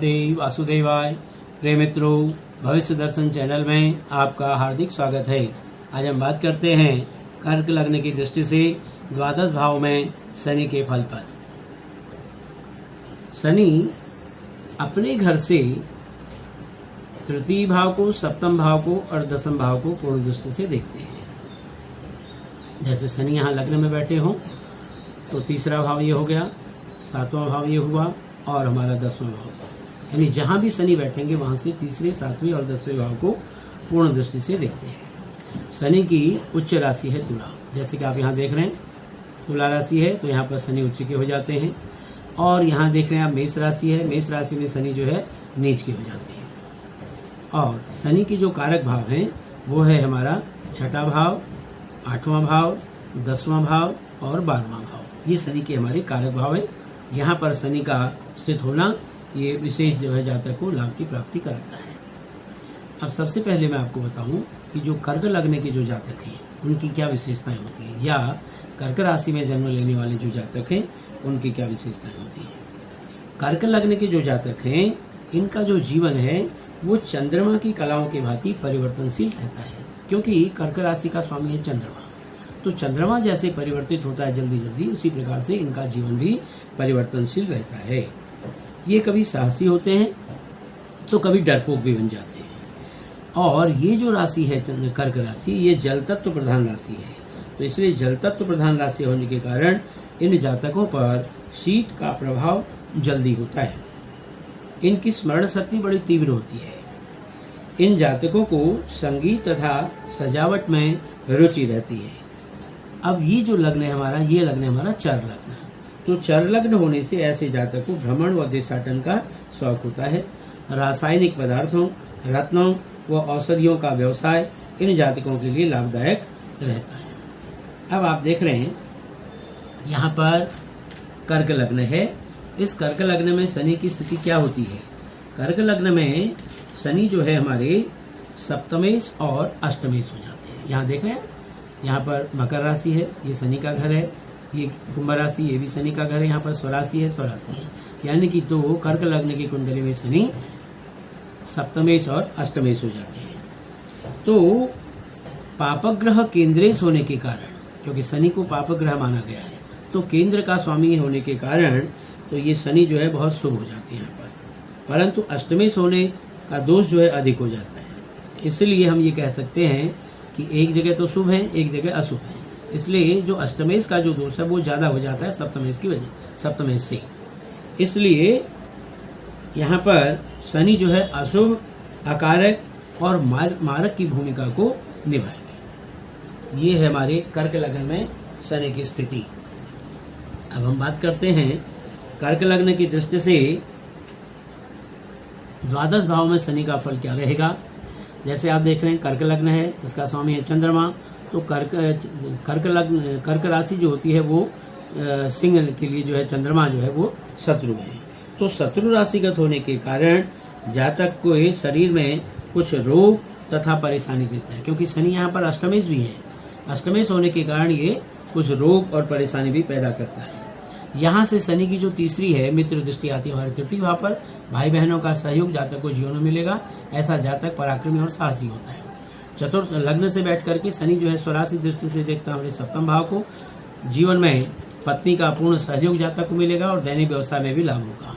भगवते वासुदेवाय। प्रिय मित्रों, भविष्य दर्शन चैनल में आपका हार्दिक स्वागत है। आज हम बात करते हैं कर्क लग्न की दृष्टि से द्वादश भाव में शनि के फल पर। शनि अपने घर से तृतीय भाव को, सप्तम भाव को और दसम भाव को पूर्ण दृष्टि से देखते हैं। जैसे शनि यहाँ लग्न में बैठे हों तो तीसरा भाव ये हो गया, सातवां भाव ये हुआ और हमारा दसवां भाव, यानी जहाँ भी शनि बैठेंगे वहाँ से तीसरे, सातवें और दसवें भाव को पूर्ण दृष्टि से देखते हैं। शनि की उच्च राशि है तुला, जैसे कि आप यहाँ देख रहे हैं तुला राशि है तो यहाँ पर शनि उच्च के हो जाते हैं। और यहाँ देख रहे हैं आप मेष राशि है, मेष राशि में शनि जो है नीच के हो जाते हैं। और शनि की जो कारक भाव हैं वो है हमारा छठा भाव, आठवां भाव, दसवां भाव और 12वां भाव। ये शनि के हमारे कारक भाव हैं। यहाँ पर शनि का स्थित होना ये विशेष जो है जातक को लाभ की प्राप्ति कराता है। अब सबसे पहले मैं आपको बताऊं कि जो कर्क लग्न के जो जातक हैं उनकी क्या विशेषताएं होती हैं, या कर्क राशि में जन्म लेने वाले जो जातक हैं उनकी क्या विशेषताएं होती हैं। कर्क लग्न के जो जातक हैं इनका जो जीवन है वो चंद्रमा की कलाओं के भांति परिवर्तनशील रहता है, क्योंकि कर्क राशि का स्वामी है चंद्रमा। तो चंद्रमा जैसे परिवर्तित होता है जल्दी जल्दी, उसी प्रकार से इनका जीवन भी परिवर्तनशील रहता है। ये कभी साहसी होते हैं तो कभी डरपोक भी बन जाते हैं। और ये जो राशि है कर्क राशि, ये जल तत्व प्रधान राशि है, तो इसलिए जल तत्व प्रधान राशि होने के कारण इन जातकों पर शीत का प्रभाव जल्दी होता है। इनकी स्मरण शक्ति बड़ी तीव्र होती है। इन जातकों को संगीत तथा सजावट में रुचि रहती है। अब ये जो लग्न है हमारा, ये लग्न है हमारा चर लग्न। तो चर लग्न होने से ऐसे जातक को भ्रमण व देशाटन का शौक होता है। रासायनिक पदार्थों, रत्नों व औषधियों का व्यवसाय इन जातकों के लिए लाभदायक रहता है। अब आप देख रहे हैं यहाँ पर कर्क लग्न है। इस कर्क लग्न में शनि की स्थिति क्या होती है? कर्क लग्न में शनि जो है हमारे सप्तमेश और अष्टमेश हो जाते हैं। यहाँ देख रहे हैं, यहाँ पर मकर राशि है, ये शनि का घर है। ये कुंभ राशि, ये भी शनि का घर है। यहाँ पर स्वराशि है, स्वराशि है, यानी कि तो कर्क लग्न की कुंडली में शनि सप्तमेश और अष्टमेश हो जाते हैं। तो पापग्रह केंद्रेश होने के कारण, क्योंकि शनि को पापग्रह माना गया है, तो केंद्र का स्वामी होने के कारण तो ये शनि जो है बहुत शुभ हो जाते हैं यहाँ पर। परंतु अष्टमेश होने का दोष जो है अधिक हो जाता है। इसलिए हम ये कह सकते हैं कि एक जगह तो शुभ है, एक जगह अशुभ है। इसलिए जो अष्टमेश का जो दोष है वो ज़्यादा हो जाता है सप्तमेश की वजह, सप्तमेश से। इसलिए यहाँ पर शनि जो है अशुभ, अकारक और मारक की भूमिका को निभाएंगे। ये है हमारे कर्क लग्न में शनि की स्थिति। अब हम बात करते हैं कर्क लग्न की दृष्टि से द्वादश भाव में शनि का फल क्या रहेगा। जैसे आप देख रहे हैं कर्क लग्न है, इसका स्वामी है चंद्रमा। तो कर्क राशि जो होती है वो सिंह के लिए जो है चंद्रमा जो है वो शत्रु है। तो शत्रु राशिगत होने के कारण जातक को शरीर में कुछ रोग तथा परेशानी देता है, क्योंकि शनि यहाँ पर अष्टमेश भी है। अष्टमेश होने के कारण ये कुछ रोग और परेशानी भी पैदा करता है। यहाँ से शनि की जो तीसरी है मित्र दृष्टि आती है हमारे तृतीय भाव पर। भाई बहनों का सहयोग जातक को जीवन में मिलेगा। ऐसा जातक पराक्रमी और साहसी होता है। चतुर्थ लग्न से बैठ करके शनि जो है स्वराशि दृष्टि से देखता है हमारे सप्तम भाव को। जीवन में पत्नी का पूर्ण सहयोग जातक को मिलेगा और दैनिक व्यवसाय में भी लाभ होगा।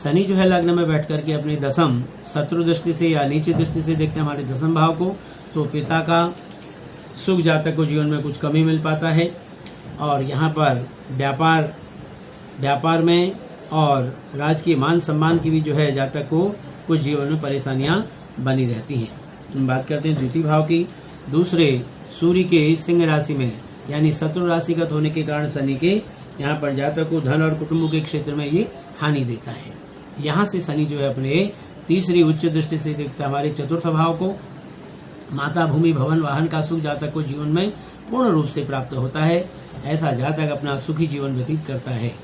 शनि जो है लग्न में बैठ करके अपने दसम शत्रु दृष्टि से या नीचे दृष्टि से देखते हैं हमारे दसम भाव को, तो पिता का सुख जातक को जीवन में कुछ कमी मिल पाता है। और यहाँ पर व्यापार में और राजकीय मान सम्मान की भी जो है जातक को कुछ जीवन में परेशानियाँ बनी रहती हैं। हम बात करते हैं द्वितीय भाव की। दूसरे सूर्य के सिंह राशि में, यानी शत्रु राशिगत होने के कारण शनि के यहाँ पर जातक को धन और कुटुंब के क्षेत्र में ये हानि देता है। यहाँ से शनि जो है अपने तीसरी उच्च दृष्टि से देखता है हमारे चतुर्थ भाव को। माता, भूमि, भवन, वाहन का सुख जातक को जीवन में पूर्ण रूप से प्राप्त होता है। ऐसा जातक अपना सुखी जीवन व्यतीत करता है।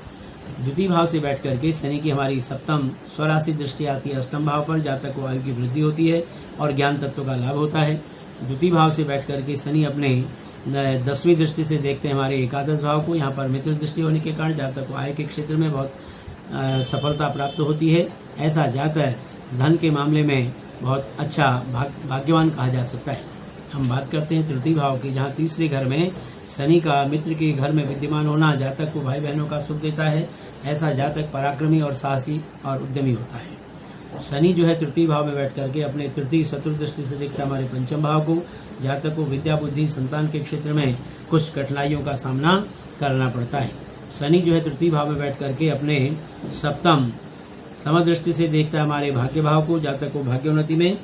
द्वितीय भाव से बैठ करके शनि की हमारी सप्तम स्वराशि दृष्टि आती है अष्टम भाव पर। जातक को आयु की वृद्धि होती है और ज्ञान तत्व का लाभ होता है। द्वितीय भाव से बैठ करके शनि अपने 10वीं दृष्टि से देखते हैं हमारे एकादश भाव को। यहाँ पर मित्र दृष्टि होने के कारण जातक को आय के क्षेत्र में बहुत सफलता प्राप्त होती है। ऐसा जातक धन के मामले में बहुत अच्छा भाग्यवान कहा जा सकता है। हम बात करते हैं तृतीय भाव की, जहाँ तीसरे घर में शनि का मित्र के घर में विद्यमान होना जातक को भाई बहनों का सुख देता है। ऐसा जातक पराक्रमी और साहसी और उद्यमी होता है। शनि जो है तृतीय भाव में बैठ करके अपने तृतीय शत्रु दृष्टि से देखता है हमारे पंचम भाव को। जातक को विद्या बुद्धि संतान के क्षेत्र में कुछ कठिनाइयों का सामना करना पड़ता है। शनि जो है तृतीय भाव में बैठ करके अपने सप्तम समदृष्टि से देखता है हमारे भाग्य भाव को। जातक को भाग्योन्नति में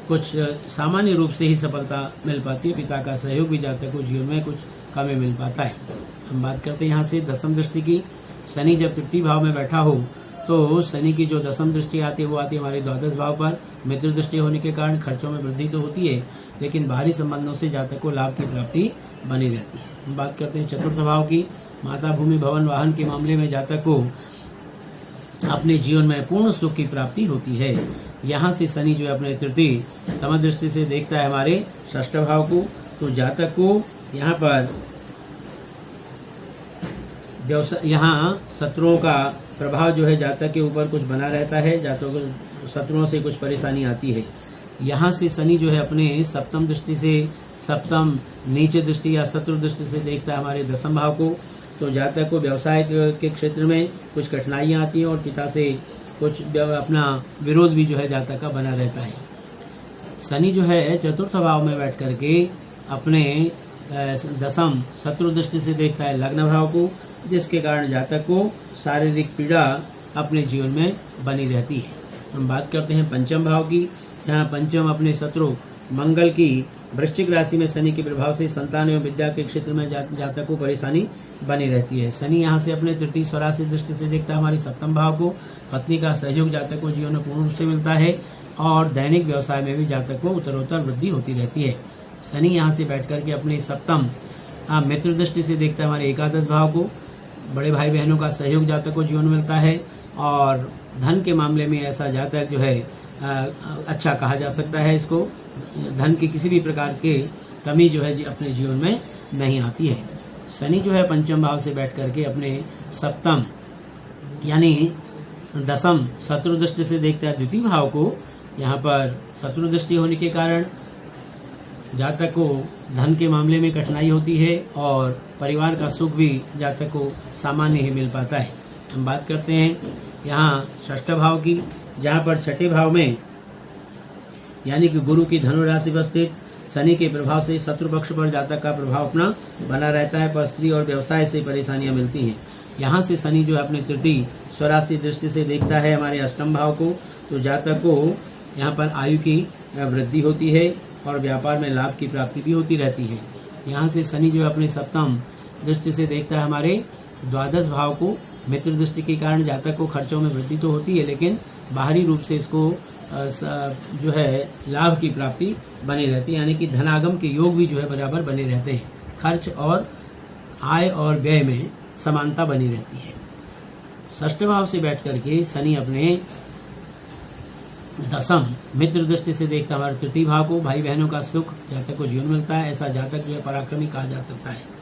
कुछ सामान्य रूप से ही सफलता मिल पाती है। पिता का सहयोग भी जातक को जीवन में कुछ कम मिल पाता है। हम बात करते हैं यहाँ से दसम दृष्टि की। शनि जब तृतीय भाव में बैठा हो तो शनि की जो दसम दृष्टि आती है वो आती है हमारे द्वादश भाव पर। मित्र दृष्टि होने के कारण खर्चों में वृद्धि तो होती है, लेकिन बाहरी संबंधों से जातक को लाभ की प्राप्ति बनी रहती है। हम बात करते हैं चतुर्थ भाव की। माता भूमि भवन वाहन के मामले में जातक को अपने जीवन में पूर्ण सुख की प्राप्ति होती है। यहाँ से शनि जो है अपने तृतीय समदृष्टि से देखता है हमारे षष्ठ भाव को। तो जातक को यहाँ पर यहाँ शत्रुओं का प्रभाव जो है जातक के ऊपर कुछ बना रहता है। जातक को शत्रुओं से कुछ परेशानी आती है। यहाँ से शनि जो है अपने सप्तम दृष्टि से, सप्तम नीचे दृष्टि या शत्रु दृष्टि से देखता है हमारे दसम भाव को। तो जातक को व्यवसाय के क्षेत्र में कुछ कठिनाइयाँ आती हैं और पिता से कुछ अपना विरोध भी जो है जातक का बना रहता है। शनि जो है चतुर्थ भाव में बैठ करके अपने दसम शत्रु दृष्टि से देखता है लग्न भाव को, जिसके कारण जातक को शारीरिक पीड़ा अपने जीवन में बनी रहती है। हम बात करते हैं पंचम भाव की। यहाँ पंचम अपने शत्रु मंगल की वृश्चिक राशि में शनि के प्रभाव से संतान एवं विद्या के क्षेत्र में जातक को परेशानी बनी रहती है। शनि यहाँ से अपने तृतीय स्वराशि दृष्टि से देखता है हमारे सप्तम भाव को। पत्नी का सहयोग जातक को जीवन में पूर्ण रूप से मिलता है और दैनिक व्यवसाय में भी जातक को उत्तरोत्तर वृद्धि होती रहती है। शनि यहाँ से बैठ करके अपने सप्तम मित्र दृष्टि से देखता है हमारे एकादश भाव को। बड़े भाई बहनों का सहयोग जातक को जीवन में मिलता है और धन के मामले में ऐसा जातक जो है अच्छा कहा जा सकता है। इसको धन की किसी भी प्रकार के कमी जो है अपने जीवन में नहीं आती है। शनि जो है पंचम भाव से बैठ करके अपने सप्तम यानी दसम शत्रु दृष्टि से देखता है द्वितीय भाव को। यहाँ पर शत्रु दृष्टि होने के कारण जातक को धन के मामले में कठिनाई होती है और परिवार का सुख भी जातक को सामान्य ही मिल पाता है। हम बात करते हैं यहाँ षष्ठ भाव की, जहाँ पर छठे भाव में यानी कि गुरु की धनु राशि पर स्थित शनि के प्रभाव से शत्रु पक्ष पर जातक का प्रभाव अपना बना रहता है, पर स्त्री और व्यवसाय से परेशानियां मिलती हैं। यहाँ से शनि जो है अपने तृतीय स्वराशि दृष्टि से देखता है हमारे अष्टम भाव को। तो जातक को यहाँ पर आयु की वृद्धि होती है और व्यापार में लाभ की प्राप्ति भी होती रहती है। यहाँ से शनि जो है अपने सप्तम दृष्टि से देखता है हमारे द्वादश भाव को। मित्र दृष्टि के कारण जातक को खर्चों में वृद्धि तो होती है, लेकिन बाहरी रूप से इसको जो है लाभ की प्राप्ति बनी रहती है, यानी कि धनागम के योग भी जो है बराबर बने रहते हैं। खर्च और आय और व्यय में समानता बनी रहती है। षष्ठ भाव से बैठ करके शनि अपने दसम मित्र दृष्टि से देखता है हमारे तृतीय भाव को। भाई बहनों का सुख जातक को जीवन मिलता है। ऐसा जातक जो है पराक्रमी कहा जा सकता है।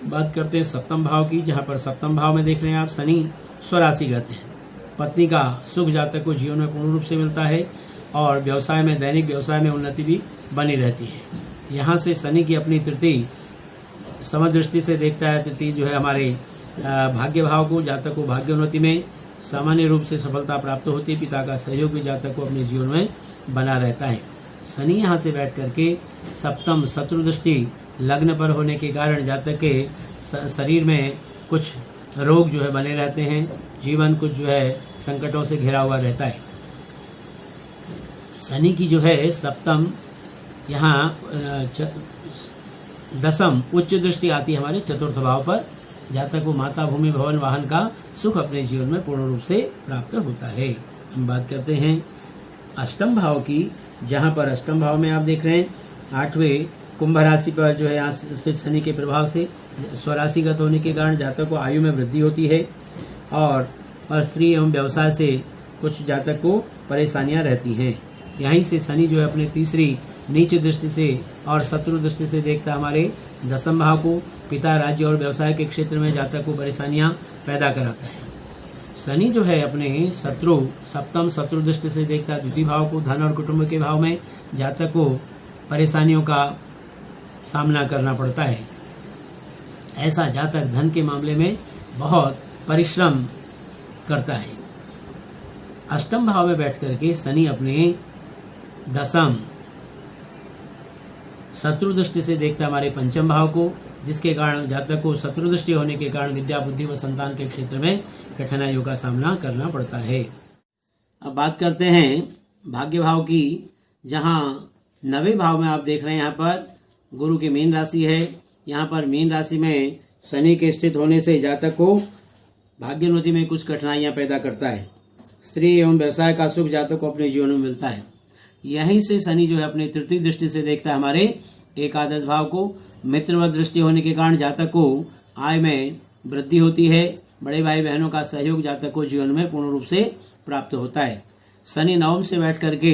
बात करते हैं सप्तम भाव की, जहाँ पर सप्तम भाव में देख रहे हैं आप शनि स्वराशिगत है। पत्नी का सुख जातक को जीवन में पूर्ण रूप से मिलता है और व्यवसाय में दैनिक व्यवसाय में उन्नति भी बनी रहती है। यहाँ से शनि की अपनी तृतीय समदृष्टि से देखता है तृतीय जो है हमारे भाग्य भाव को। जातक को भाग्योन्नति में सामान्य रूप से सफलता प्राप्त होती है। पिता का सहयोग भी जातक को अपने जीवन में बना रहता है। शनि यहाँ से बैठ करके सप्तम शत्रु दृष्टि लग्न पर होने के कारण जातक के शरीर में कुछ रोग जो है बने रहते हैं। जीवन कुछ जो है संकटों से घिरा हुआ रहता है। शनि की जो है सप्तम यहाँ दसम उच्च दृष्टि आती है हमारे चतुर्थ भाव पर। जातक को माता भूमि भवन वाहन का सुख अपने जीवन में पूर्ण रूप से प्राप्त होता है। हम बात करते हैं अष्टम भाव की, जहाँ पर अष्टम भाव में आप देख रहे हैं आठवें कुंभ राशि पर जो है यहाँ स्थित शनि के प्रभाव से स्वराशिगत होने के कारण जातक को आयु में वृद्धि होती है और स्त्री एवं व्यवसाय से कुछ जातक को परेशानियां रहती हैं। यहीं से शनि जो है अपने तीसरी नीच दृष्टि से और शत्रु दृष्टि से देखता हमारे दसम भाव को। पिता राज्य और व्यवसाय के क्षेत्र में जातक को परेशानियां पैदा कराता है। शनि जो है अपने शत्रु सप्तम शत्रु दृष्टि से देखता है द्वितीय भाव को, धन और कुटुंब के भाव में जातक को परेशानियों का सामना करना पड़ता है। ऐसा जातक धन के मामले में बहुत परिश्रम करता है। अष्टम भाव में बैठ करके शनि अपने दसम शत्रु दृष्टि से देखता हमारे पंचम भाव को, जिसके कारण जातक को शत्रु दृष्टि होने के कारण विद्या बुद्धि व संतान के क्षेत्र में कठिनाइयों का सामना करना पड़ता है। अब बात करते हैं भाग्य भाव की, जहां 9वें भाव में आप देख रहे हैं यहाँ पर गुरु की मीन राशि है। यहाँ पर मीन राशि में शनि के स्थित होने से जातक को भाग्योन्नति में कुछ कठिनाइयां पैदा करता है। स्त्री एवं व्यवसाय का सुख जातक को अपने जीवन में मिलता है। यहीं से शनि जो है अपने तृतीय दृष्टि से देखता है हमारे एकादश भाव को। मित्रवत दृष्टि होने के कारण जातक को आय में वृद्धि होती है। बड़े भाई बहनों का सहयोग जातक को जीवन में पूर्ण रूप से प्राप्त होता है। शनि नवम से बैठ करके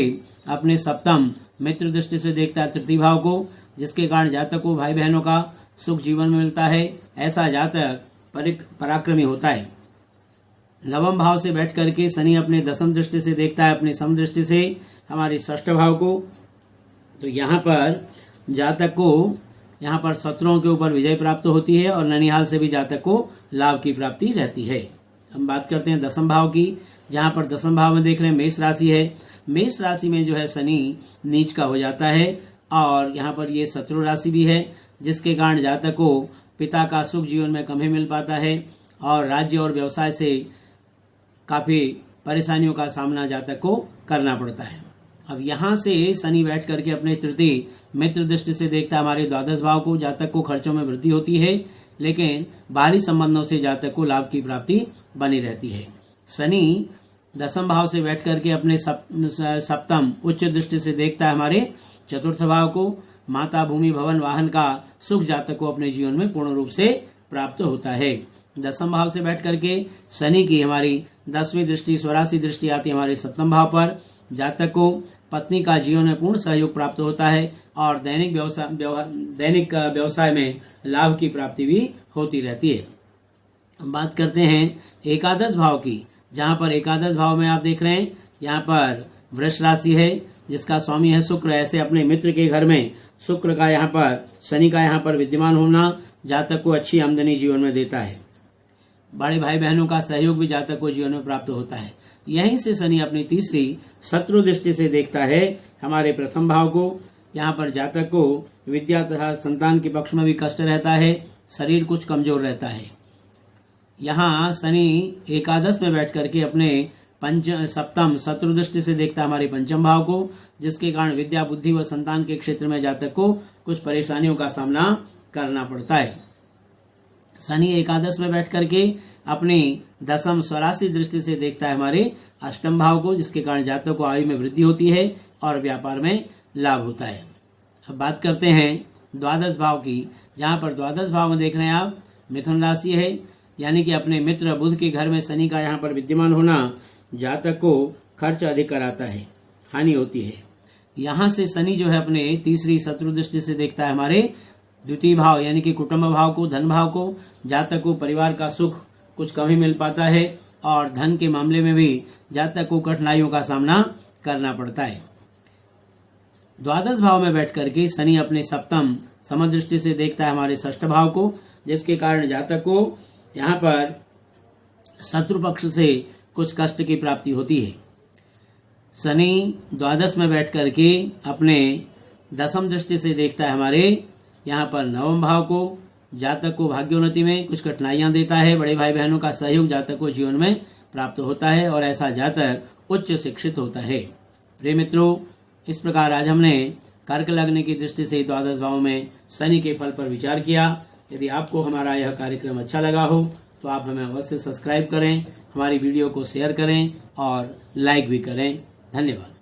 अपने सप्तम मित्र दृष्टि से देखता है तृतीय भाव को, जिसके कारण जातक को भाई बहनों का सुख जीवन में मिलता है। ऐसा जातक पराक्रमी होता है। नवम भाव से बैठ करके शनि अपने दसम दृष्टि से देखता है अपने सम दृष्टि से हमारे षष्ठ भाव को। तो यहाँ पर जातक को यहाँ पर शत्रुओं के ऊपर विजय प्राप्त होती है और ननिहाल से भी जातक को लाभ की प्राप्ति रहती है। हम बात करते हैं दसम भाव की, जहाँ पर दसम भाव में देख रहे हैं मेष राशि है। मेष राशि में जो है शनि नीच का हो जाता है और यहाँ पर ये शत्रु राशि भी है, जिसके कारण जातक को पिता का सुख जीवन में कम ही मिल पाता है और राज्य और व्यवसाय से काफी परेशानियों का सामना जातक को करना पड़ता है। अब यहाँ से शनि बैठ करके अपने तृतीय मित्र दृष्टि से देखता है हमारे द्वादश भाव को। जातक को खर्चों में वृद्धि होती है, लेकिन बाहरी संबंधों से जातक को लाभ की प्राप्ति बनी रहती है। शनि दसम भाव से बैठ करके अपने सप्तम उच्च दृष्टि से देखता है हमारे चतुर्थ भाव को। माता भूमि भवन वाहन का सुख जातक को अपने जीवन में पूर्ण रूप से प्राप्त होता है। दसम भाव से बैठ करके शनि की हमारी 10वीं दृष्टि स्वराशि दृष्टि आती है हमारे सप्तम भाव पर। जातक को पत्नी का जीवन में पूर्ण सहयोग प्राप्त होता है और दैनिक व्यवसाय में लाभ की प्राप्ति भी होती रहती है। हम बात करते हैं एकादश भाव की, जहाँ पर एकादश भाव में आप देख रहे हैं यहाँ पर वृष राशि है, जिसका स्वामी है शुक्र। ऐसे अपने मित्र के घर में शुक्र का यहाँ पर शनि का यहाँ पर विद्यमान होना जातक को अच्छी आमदनी जीवन में देता है। बड़े भाई बहनों का सहयोग भी जातक को जीवन में प्राप्त होता है। यहीं से शनि अपनी तीसरी शत्रु दृष्टि से देखता है हमारे प्रथम भाव को। यहाँ पर जातक को विद्या तथा संतान के पक्ष में भी कष्ट रहता है, शरीर कुछ कमजोर रहता है। यहाँ शनि एकादश में बैठ करके अपने सप्तम शत्रु दृष्टि से देखता हमारे पंचम भाव को, जिसके कारण विद्या बुद्धि व संतान के क्षेत्र में जातक को कुछ परेशानियों का सामना करना पड़ता है। शनि एकादश में बैठ करके अपनी दसम स्वराशि दृष्टि से देखता है हमारे अष्टम भाव को, जिसके कारण जातक को आयु में वृद्धि होती है और व्यापार में लाभ होता है। अब बात करते हैं द्वादश भाव की, जहाँ पर द्वादश भाव में देख रहे हैं आप मिथुन राशि है। यानी कि अपने मित्र बुध के घर में शनि का यहाँ पर विद्यमान होना जातक को खर्च अधिक कराता है, हानि होती है। यहाँ से शनि जो है अपने तीसरी शत्रु दृष्टि से देखता है हमारे द्वितीय भाव यानी कि कुटुंब भाव को, धन भाव को। जातक को परिवार का सुख कुछ कम ही मिल पाता है और धन के मामले में भी जातक को कठिनाइयों का सामना करना पड़ता है। द्वादश भाव में बैठ करके शनि अपने सप्तम समदृष्टि से देखता है हमारे षष्ठ भाव को, जिसके कारण जातक को यहाँ पर शत्रु पक्ष से कुछ कष्ट की प्राप्ति होती है। शनि द्वादश में बैठ करके अपने दसम दृष्टि से देखता है हमारे यहाँ पर नवम भाव को। जातक को भाग्योन्नति में कुछ कठिनाइयां देता है। बड़े भाई बहनों का सहयोग जातक को जीवन में प्राप्त होता है और ऐसा जातक उच्च शिक्षित होता है। प्रिय मित्रों, इस प्रकार आज हमने कर्क लग्न की दृष्टि से द्वादश भाव में शनि के फल पर विचार किया। यदि आपको हमारा यह कार्यक्रम अच्छा लगा हो तो आप हमें अवश्य सब्सक्राइब करें, हमारी वीडियो को शेयर करें और लाइक भी करें। धन्यवाद।